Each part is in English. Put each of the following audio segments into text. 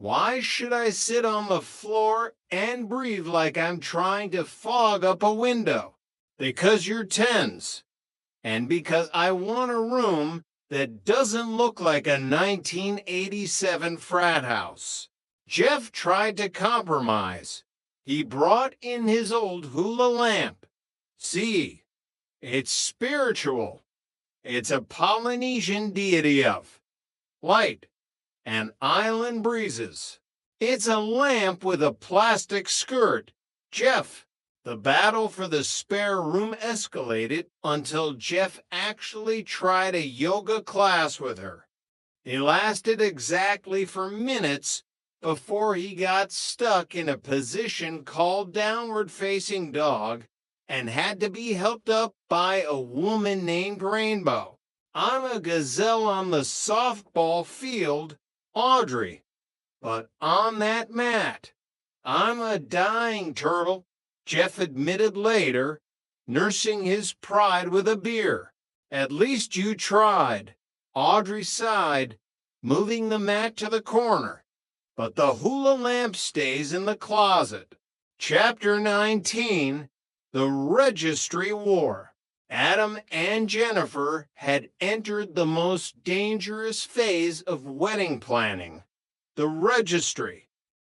Why should I sit on the floor and breathe like I'm trying to fog up a window? Because you're tens. And because I want a room that doesn't look like a 1987 frat house. Jeff tried to compromise. He brought in his old hula lamp. See, it's spiritual. It's a Polynesian deity of light and island breezes. It's a lamp with a plastic skirt. Jeff, the battle for the spare room escalated until Jeff actually tried a yoga class with her. It lasted exactly for minutes before he got stuck in a position called downward facing dog and had to be helped up by a woman named Rainbow. I'm a gazelle on the softball field, Audrey, but on that mat, I'm a dying turtle, Jeff admitted later, nursing his pride with a beer. At least you tried, Audrey sighed, moving the mat to the corner. But the hula lamp stays in the closet. Chapter 19, The Registry War. Adam and Jennifer had entered the most dangerous phase of wedding planning, the registry.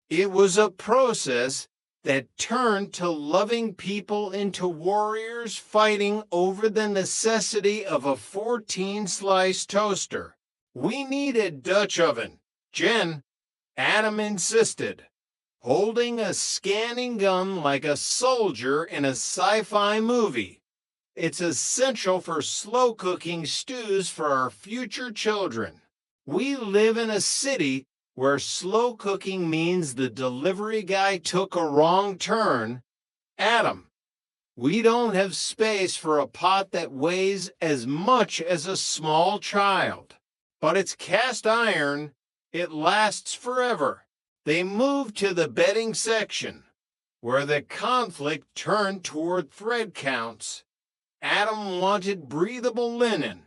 It was a process that turned to loving people into warriors fighting over the necessity of a 14-slice toaster. We need a Dutch oven, Jen, Adam insisted, holding a scanning gun like a soldier in a sci-fi movie. It's essential for slow cooking stews for our future children. We live in a city where slow cooking means the delivery guy took a wrong turn. Adam, we don't have space for a pot that weighs as much as a small child. But it's cast iron. It lasts forever. They moved to the bedding section, where the conflict turned toward thread counts. Adam wanted breathable linen,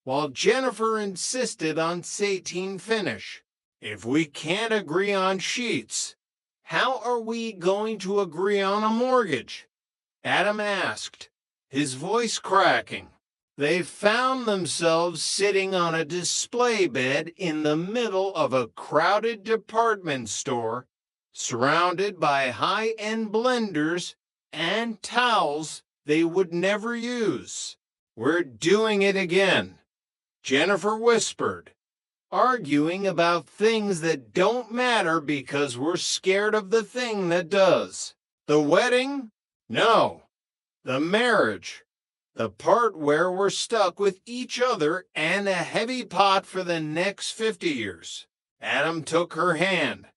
while Jennifer insisted on sateen finish. If we can't agree on sheets, how are we going to agree on a mortgage? Adam asked, his voice cracking. They found themselves sitting on a display bed in the middle of a crowded department store, surrounded by high-end blenders and towels they would never use. We're doing it again, Jennifer whispered, arguing about things that don't matter because we're scared of the thing that does. The wedding? No. The marriage. The part where we're stuck with each other and a heavy pot for the next 50 years. Adam took her hand.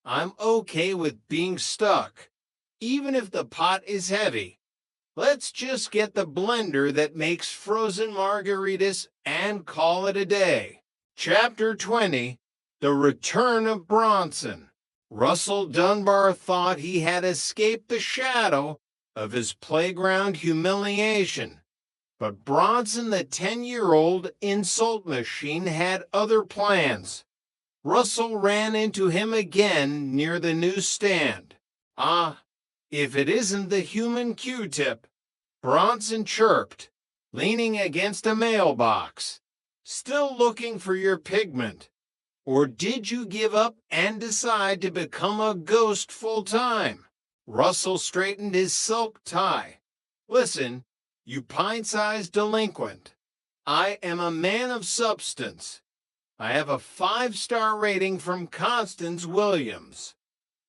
I'm okay with being stuck, even if the pot is heavy. Let's just get the blender that makes frozen margaritas and call it a day. Chapter 20, The Return of Bronson. Russell Dunbar thought he had escaped the shadow of his playground humiliation. But Bronson, the 10-year-old insult machine, had other plans. Russell ran into him again near the newsstand. Ah, if it isn't the human Q-tip, Bronson chirped, leaning against a mailbox. Still looking for your pigment? Or did you give up and decide to become a ghost full-time? Russell straightened his silk tie. Listen, you pint-sized delinquent. I am a man of substance. I have a 5-star rating from Constance Williams.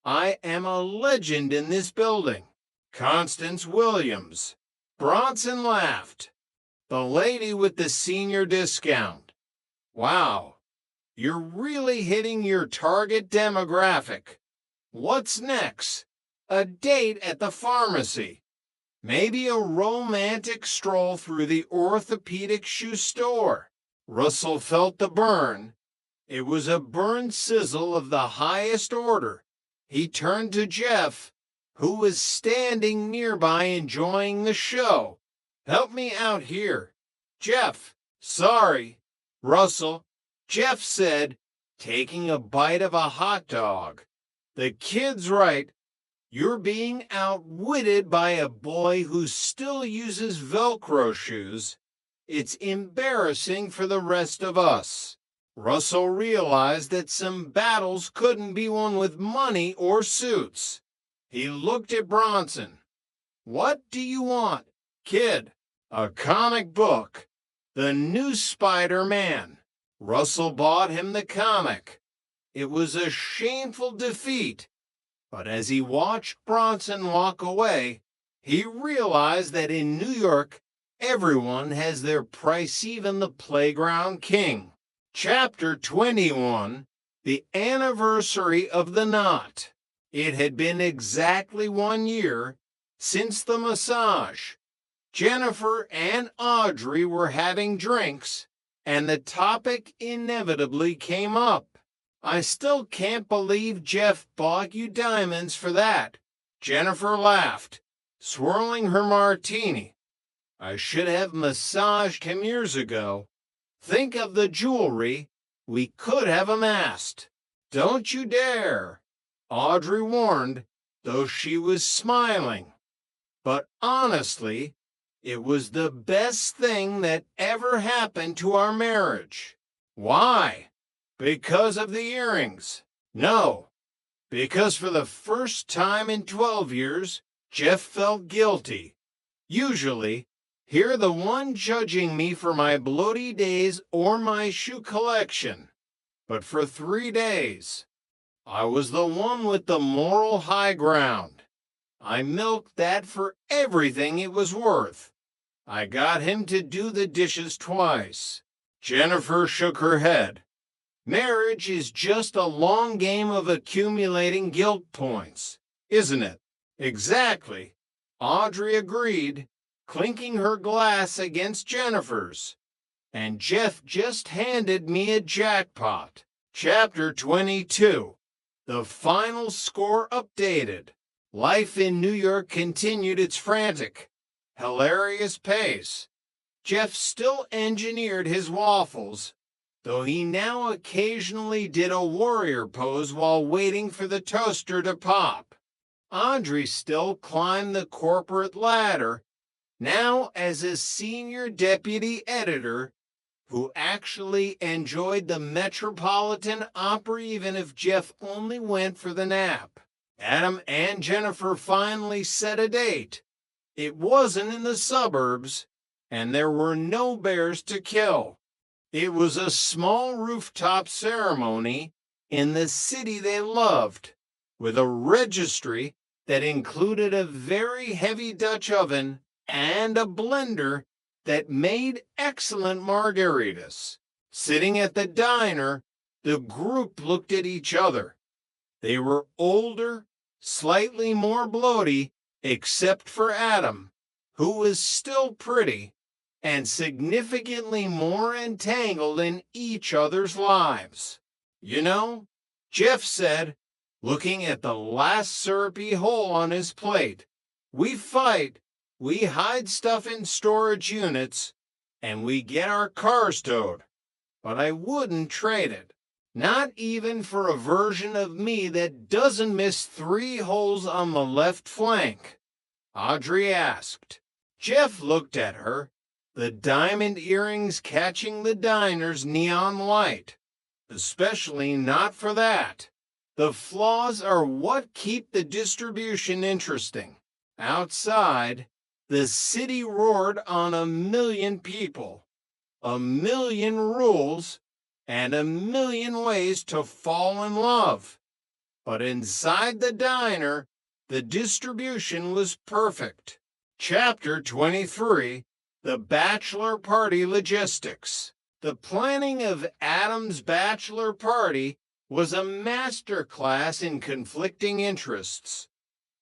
I am a legend in this building. Constance Williams. Bronson laughed. The lady with the senior discount. Wow, you're really hitting your target demographic. What's next? A date at the pharmacy. Maybe a romantic stroll through the orthopedic shoe store. Russell felt the burn. It was a burn sizzle of the highest order. He turned to Jeff, who was standing nearby enjoying the show. Help me out here. Jeff, sorry. Russell, Jeff said, taking a bite of a hot dog. The kid's right. You're being outwitted by a boy who still uses Velcro shoes. It's embarrassing for the rest of us. Russell realized that some battles couldn't be won with money or suits. He looked at Bronson. What do you want, kid? A comic book. The new Spider-Man. Russell bought him the comic. It was a shameful defeat. But as he watched Bronson walk away, he realized that in New York, everyone has their price, even the playground king. Chapter 21, The Anniversary of the Knot. It had been exactly 1 year since the massage. Jennifer and Audrey were having drinks, and the topic inevitably came up. I still can't believe Jeff bought you diamonds for that. Jennifer laughed, swirling her martini. I should have massaged him years ago. Think of the jewelry we could have amassed. Don't you dare, Audrey warned, though she was smiling. But honestly, it was the best thing that ever happened to our marriage. Why? Because of the earrings. No, because for the first time in 12 years, Jeff felt guilty. Usually, you're the one judging me for my bloody days or my shoe collection. But for 3 days, I was the one with the moral high ground. I milked that for everything it was worth. I got him to do the dishes twice. Jennifer shook her head. Marriage is just a long game of accumulating guilt points, isn't it? Exactly. Audrey agreed, clinking her glass against Jennifer's. And Jeff just handed me a jackpot. Chapter 22. The final score updated. Life in New York continued its frantic, hilarious pace. Jeff still engineered his waffles, though he now occasionally did a warrior pose while waiting for the toaster to pop. Audrey still climbed the corporate ladder, now as a senior deputy editor who actually enjoyed the Metropolitan Opera even if Jeff only went for the nap. Adam and Jennifer finally set a date. It wasn't in the suburbs, and there were no bears to kill. It was a small rooftop ceremony in the city they loved, with a registry that included a very heavy Dutch oven and a blender that made excellent margaritas. Sitting at the diner, the group looked at each other. They were older, slightly more bloaty, except for Adam, who was still pretty, and significantly more entangled in each other's lives. You know, Jeff said, looking at the last syrupy hole on his plate, we fight, we hide stuff in storage units, and we get our cars towed. But I wouldn't trade it. Not even for a version of me that doesn't miss 3 holes on the left flank. Audrey asked. Jeff looked at her, the diamond earrings catching the diner's neon light. Especially not for that. The flaws are what keep the distribution interesting. Outside, the city roared on 1,000,000 people, 1,000,000 rules, and 1,000,000 ways to fall in love. But inside the diner, the distribution was perfect. Chapter 23, The Bachelor Party Logistics. The planning of Adam's bachelor party was a master class in conflicting interests.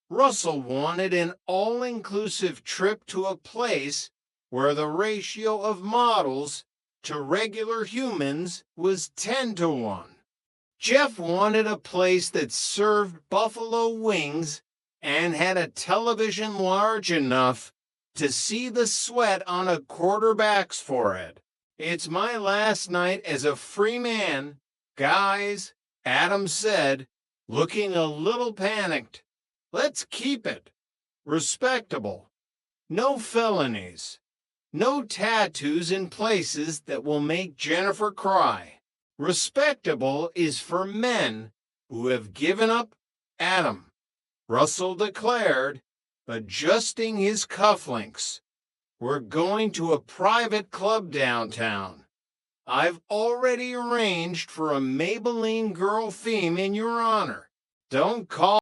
Russell wanted an all-inclusive trip to a place where the ratio of models to regular humans was 10-1. Jeff wanted a place that served buffalo wings and had a television large enough to see the sweat on a quarterback's forehead. It's my last night as a free man, Guys, Adam said, looking a little panicked, let's keep it respectable. No felonies. No tattoos in places that will make Jennifer cry. Respectable is for men who have given up Adam, Russell declared, adjusting his cufflinks. We're going to a private club downtown. I've already arranged for a Maybelline girl theme in your honor. Don't call